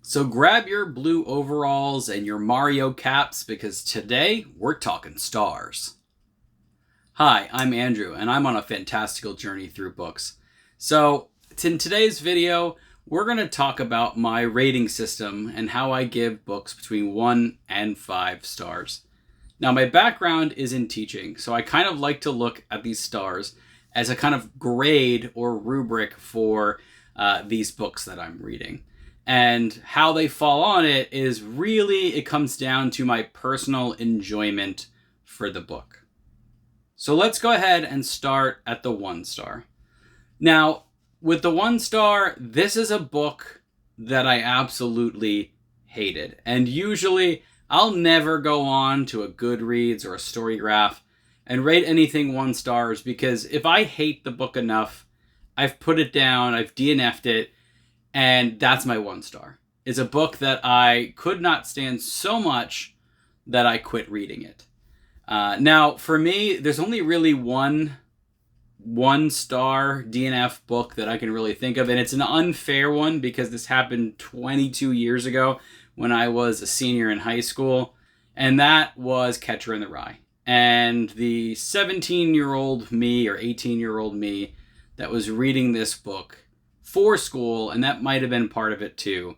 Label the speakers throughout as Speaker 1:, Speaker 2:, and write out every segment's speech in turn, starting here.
Speaker 1: So grab your blue overalls and your Mario caps because today we're talking stars. Hi, I'm Andrew and I'm on a fantastical journey through books. So in today's video, we're going to talk about my rating system and how I give books between 1 and 5 stars. Now my background is in teaching, so I kind of like to look at these stars as a kind of grade or rubric for these books that I'm reading. And how they fall on it is really, it comes down to my personal enjoyment for the book. So let's go ahead and start at the 1 star. Now, with the 1 star, this is a book that I absolutely hated. And usually, I'll never go on to a Goodreads or a Storygraph and rate anything 1 stars because if I hate the book enough, I've put it down, I've DNF'd it, and that's my 1 star. It's a book that I could not stand so much that I quit reading it. Now, for me, there's only really one star DNF book that I can really think of, and it's an unfair one because this happened 22 years ago when I was a senior in high school, and that was Catcher in the Rye. And the 17-year-old me or 18-year-old me that was reading this book for school, and that might have been part of it too,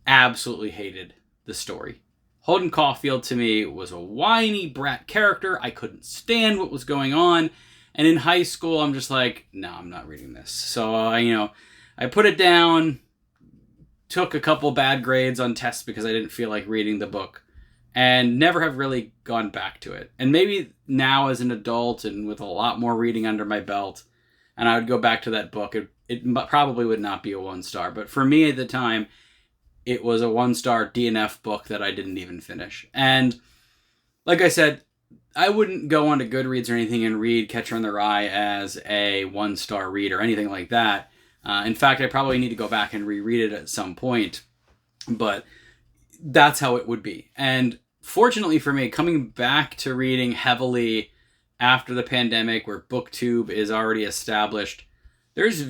Speaker 1: absolutely hated the story. Holden Caulfield to me was a whiny brat character. I couldn't stand what was going on. And in high school, I'm just like, no, I'm not reading this. So, I put it down, took a couple bad grades on tests because I didn't feel like reading the book, and never have really gone back to it. And maybe now as an adult and with a lot more reading under my belt, and I would go back to that book, it probably would not be a 1 star. But for me at the time, it was a 1 star DNF book that I didn't even finish. And like I said, I wouldn't go onto Goodreads or anything and read Catcher in the Rye as a 1 star read or anything like that. In fact, I probably need to go back and reread it at some point. But that's how it would be. And fortunately for me, coming back to reading heavily after the pandemic where BookTube is already established, there's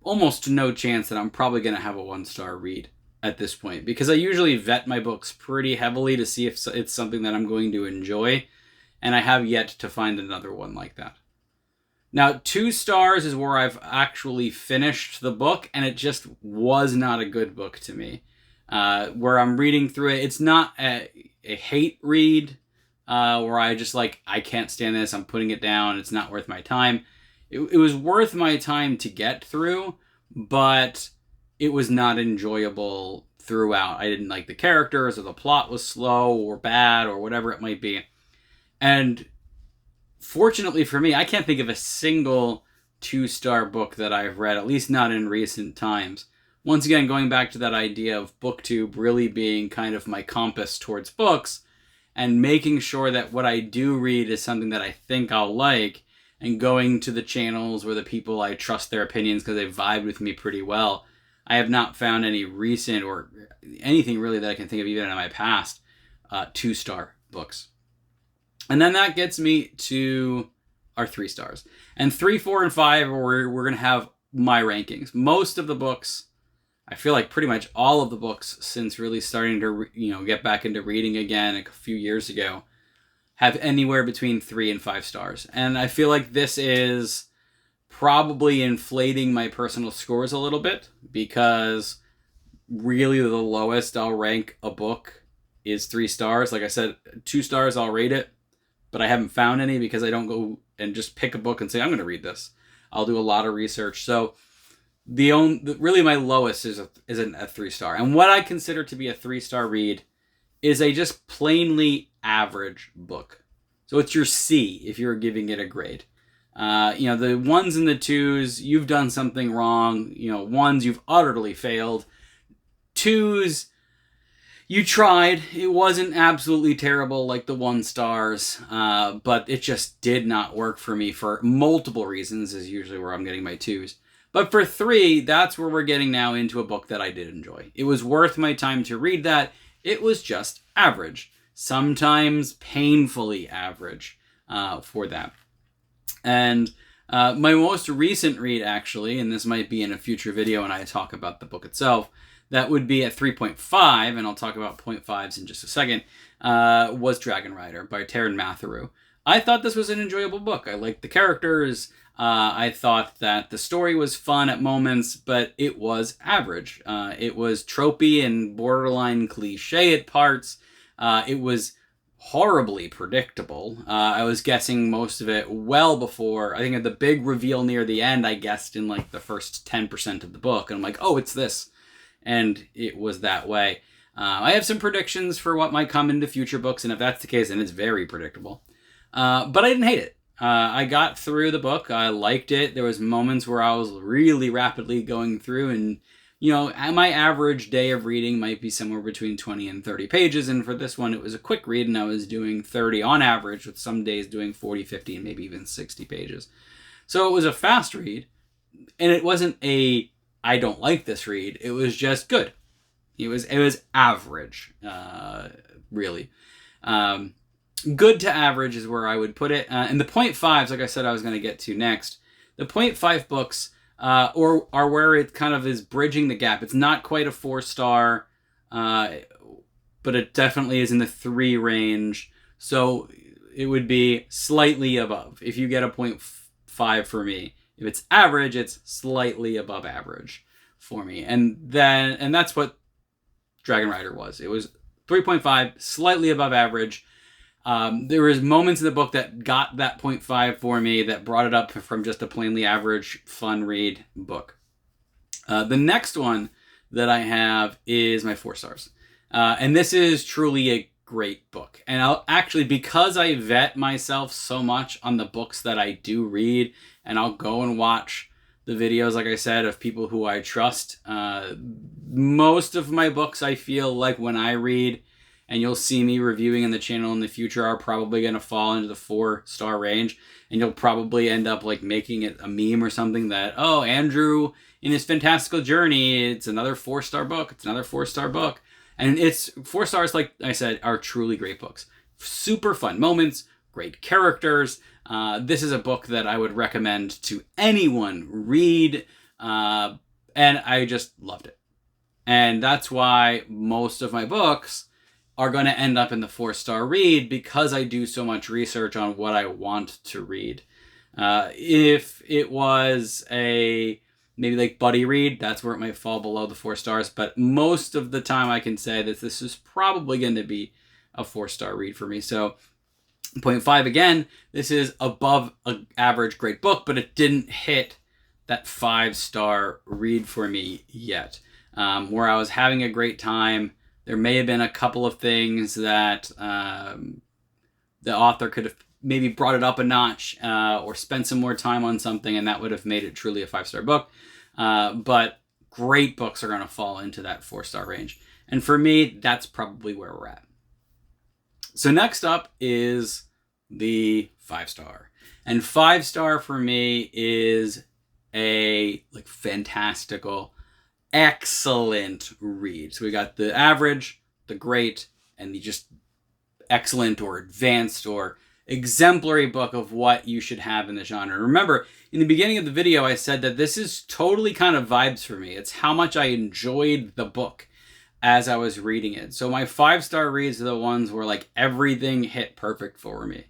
Speaker 1: almost no chance that I'm probably going to have a 1 star read at this point because I usually vet my books pretty heavily to see if it's something that I'm going to enjoy, and I have yet to find another one like that. Now, 2 stars is where I've actually finished the book, and it just was not a good book to me. Where I'm reading through it, it's not a hate read, where I just I can't stand this, I'm putting it down, it's not worth my time. It was worth my time to get through, but it was not enjoyable throughout. I didn't like the characters, or the plot was slow or bad or whatever it might be. And fortunately for me, I can't think of a single 2-star book that I've read, at least not in recent times. Once again, going back to that idea of BookTube really being kind of my compass towards books and making sure that what I do read is something that I think I'll like, and going to the channels where the people I trust their opinions because they vibe with me pretty well. I have not found any recent or anything really that I can think of even in my past 2-star books. And then that gets me to our 3 stars. And 3, 4, and 5 we're going to have my rankings. Most of the books, I feel like pretty much all of the books since really starting to get back into reading again a few years ago, have anywhere between 3 and 5 stars. And I feel like this is probably inflating my personal scores a little bit because really the lowest I'll rank a book is 3 stars. Like I said, 2 stars I'll rate it, but I haven't found any because I don't go and just pick a book and say, I'm going to read this. I'll do a lot of research. So really my lowest is a 3-star. And what I consider to be a 3-star read is a just plainly average book. So it's your C if you're giving it a grade. The 1s and the 2s, you've done something wrong. 1s, you've utterly failed. 2s, you tried. It wasn't absolutely terrible like the 1 stars, but it just did not work for me for multiple reasons is usually where I'm getting my 2s. But for 3, that's where we're getting now into a book that I did enjoy. It was worth my time to read that. It was just average. Sometimes painfully average for that. And my most recent read, actually, and this might be in a future video when I talk about the book itself, that would be at 3.5, and I'll talk about 0.5s in just a second, was Dragon Rider by Taran Matharu. I thought this was an enjoyable book. I liked the characters. I thought that the story was fun at moments, but it was average. It was tropey and borderline cliche at parts. It was horribly predictable. I was guessing most of it well before. I think at the big reveal near the end, I guessed in like the first 10% of the book. And I'm like, oh, it's this. And it was that way. I have some predictions for what might come into future books. And if that's the case, then it's very predictable. But I didn't hate it. I got through the book. I liked it. There was moments where I was really rapidly going through, and my average day of reading might be somewhere between 20 and 30 pages. And for this one, it was a quick read, and I was doing 30 on average, with some days doing 40, 50, and maybe even 60 pages. So it was a fast read, and it wasn't a I don't like this read. It was just good. It was average, really. Good to average is where I would put it. And the 0.5s, like I said, I was going to get to next. The 0.5 books are where it kind of is bridging the gap. It's not quite a 4-star, but it definitely is in the 3 range. So it would be slightly above. If you get a 0.5 for me, if it's average, it's slightly above average for me. And that's what Dragon Rider was. It was 3.5, slightly above average. There was moments in the book that got that 0.5 for me, that brought it up from just a plainly average, fun read book. The next one that I have is my 4 stars. And this is truly a great book. And I'll actually, because I vet myself so much on the books that I do read, and I'll go and watch the videos, like I said, of people who I trust. Most of my books, I feel like when I read, and you'll see me reviewing in the channel in the future, are probably going to fall into the 4-star range. And you'll probably end up like making it a meme or something that, oh, Andrew in his fantastical journey, it's another 4-star book. It's another 4-star book. And it's 4 stars, like I said, are truly great books. Super fun moments, great characters. This is a book that I would recommend to anyone read. And I just loved it. And that's why most of my books are going to end up in the 4-star read, because I do so much research on what I want to read. If it was a maybe like buddy read, that's where it might fall below the 4 stars. But most of the time I can say that this is probably going to be a 4-star read for me. So 0.5 again, this is above an average great book, but it didn't hit that 5-star read for me yet. Where I was having a great time. There may have been a couple of things that the author could have maybe brought it up a notch or spent some more time on something, and that would have made it truly a 5-star book. But great books are going to fall into that 4-star range. And for me, that's probably where we're at. So next up is the 5-star. And 5-star for me is a like fantastical, excellent read. So we got the average, the great, and the just excellent or advanced or exemplary book of what you should have in the genre. Remember, in the beginning of the video, I said that this is totally kind of vibes for me. It's how much I enjoyed the book as I was reading it. So my 5-star reads are the ones where like everything hit perfect for me.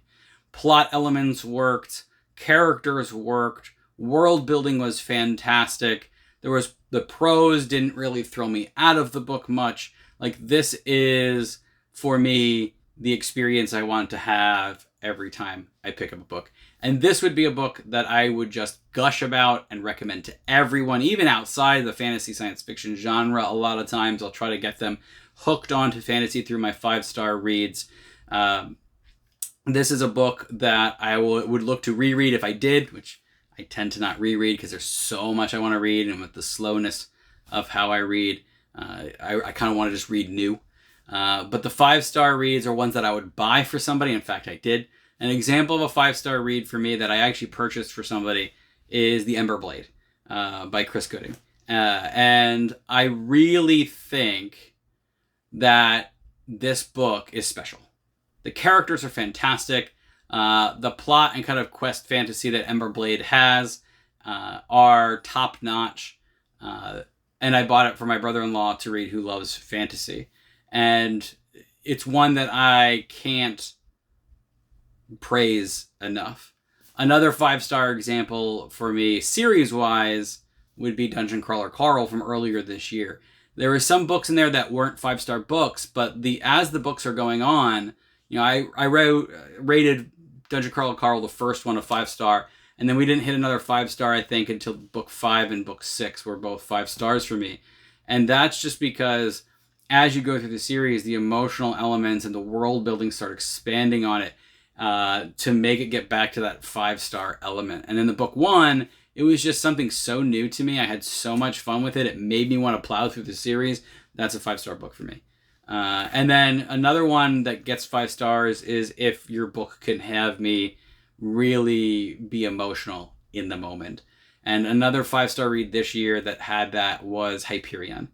Speaker 1: Plot elements worked, characters worked, world building was fantastic. The prose didn't really throw me out of the book much. Like, this is, for me, the experience I want to have every time I pick up a book. And this would be a book that I would just gush about and recommend to everyone, even outside the fantasy science fiction genre. A lot of times I'll try to get them hooked onto fantasy through my 5-star reads. This is a book that I would look to reread if I did, which I tend to not reread because there's so much I want to read, and with the slowness of how I read, I kind of want to just read new. But the 5-star reads are ones that I would buy for somebody. In fact, I did. An example of a 5-star read for me that I actually purchased for somebody is The Ember Blade by Chris Gooding. And I really think that this book is special. The characters are fantastic. The plot and kind of quest fantasy that Ember Blade has are top-notch. and I bought it for my brother-in-law to read, who loves fantasy. And it's one that I can't praise enough. Another 5-star example for me, series-wise, would be Dungeon Crawler Carl from earlier this year. There were some books in there that weren't 5-star books, but as the books are going on, I rated Dungeon Crawler Carl, the first one, a 5-star, and then we didn't hit another 5-star, I think, until book 5 and book 6 were both 5 stars for me. And that's just because as you go through the series, the emotional elements and the world building start expanding on it to make it get back to that 5-star element. And in the book 1, it was just something so new to me. I had so much fun with it. It made me want to plow through the series. That's a 5-star book for me. And then another one that gets 5 stars is if your book can have me really be emotional in the moment. And another 5-star read this year that had that was Hyperion.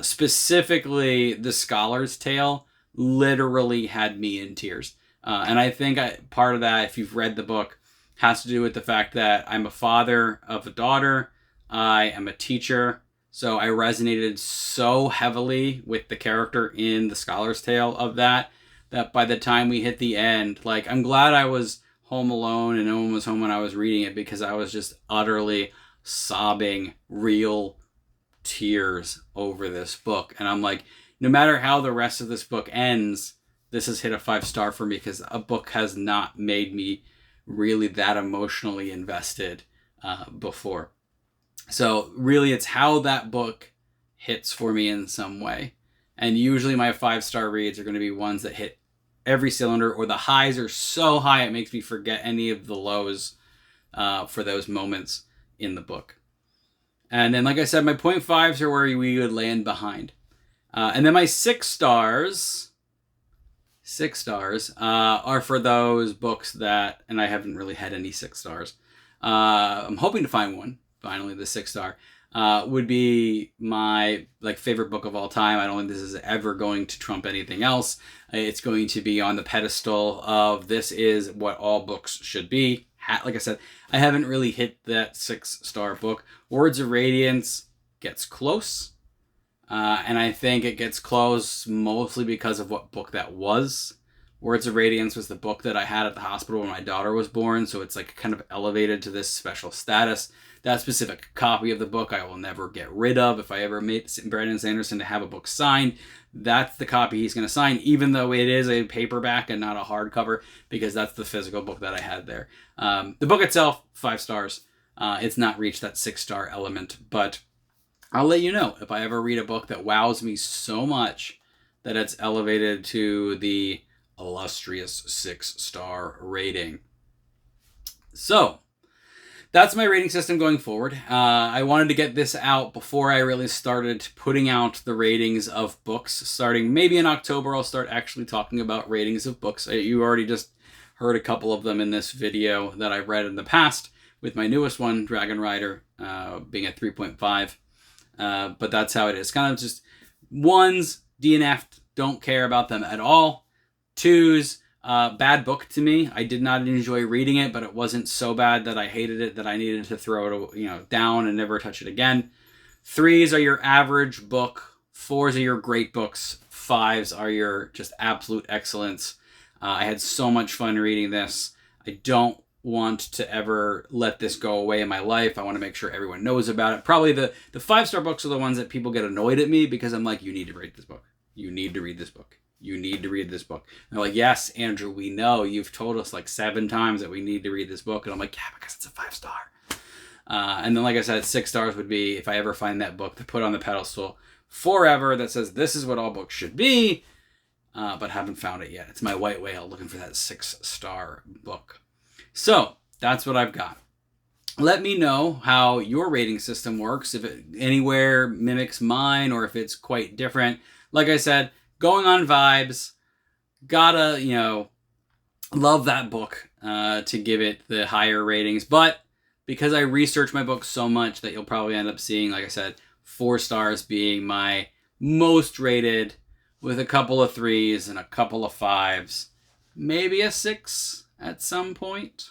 Speaker 1: Specifically, The Scholar's Tale literally had me in tears. And I think part of that, if you've read the book, has to do with the fact that I'm a father of a daughter. I am a teacher. So I resonated so heavily with the character in The Scholar's Tale of that by the time we hit the end, like, I'm glad I was home alone and no one was home when I was reading it, because I was just utterly sobbing real tears over this book. And I'm like, no matter how the rest of this book ends, this has hit a 5-star for me, because a book has not made me really that emotionally invested before. So really, it's how that book hits for me in some way. And usually my 5-star reads are going to be ones that hit every cylinder, or the highs are so high it makes me forget any of the lows for those moments in the book. And then, like I said, my 0.5s are where we would land behind. And then my 6 stars are for those books that, and I haven't really had any 6 stars. I'm hoping to find one, finally, the 6-star. Would be my favorite book of all time. I don't think this is ever going to trump anything else. It's going to be on the pedestal of this is what all books should be. Like I said, I haven't really hit that 6-star book. Words of Radiance gets close. And I think it gets close mostly because of what book that was. Words of Radiance was the book that I had at the hospital when my daughter was born, so it's like kind of elevated to this special status. That specific copy of the book I will never get rid of. If I ever made Brandon Sanderson to have a book signed, that's the copy he's going to sign, even though it is a paperback and not a hardcover, because that's the physical book that I had there. The book itself, 5 stars. It's not reached that 6-star element, but I'll let you know if I ever read a book that wows me so much that it's elevated to the illustrious 6-star rating. So that's my rating system going forward. I wanted to get this out before I really started putting out the ratings of books. Starting maybe in October, I'll start actually talking about ratings of books. You already just heard a couple of them in this video that I've read in the past, with my newest one, Dragon Rider, being at 3.5. But that's how it is. Kind of just 1s, DNF'd, don't care about them at all. 2s, bad book to me. I did not enjoy reading it, but it wasn't so bad that I hated it that I needed to throw it down and never touch it again. 3s are your average book. 4s are your great books. 5s are your just absolute excellence. I had so much fun reading this. I don't want to ever let this go away in my life. I want to make sure everyone knows about it. Probably the 5-star books are the ones that people get annoyed at me, because I'm like, you need to read this book. You need to read this book. You need to read this book. And they're like, yes, Andrew, we know. You've told us 7 times that we need to read this book. And I'm like, yeah, because it's a 5-star. And then, like I said, 6 stars would be if I ever find that book to put on the pedestal forever that says this is what all books should be, but haven't found it yet. It's my white whale looking for that 6-star book. So that's what I've got. Let me know how your rating system works, if it anywhere mimics mine or if it's quite different. Like I said, going on vibes, gotta, love that book to give it the higher ratings. But because I research my book so much that you'll probably end up seeing, like I said, 4 stars being my most rated, with a couple of 3s and a couple of 5s. Maybe a 6 at some point.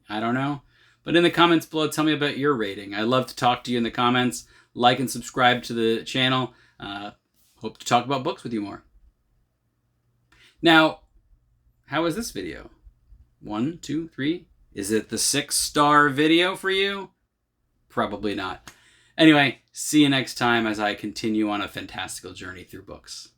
Speaker 1: I don't know. But in the comments below, tell me about your rating. I'd love to talk to you in the comments. like and subscribe to the channel. Hope to talk about books with you more. Now, how was this video? 1, 2, 3. Is it the 6-star video for you? Probably not. Anyway, see you next time as I continue on a fantastical journey through books.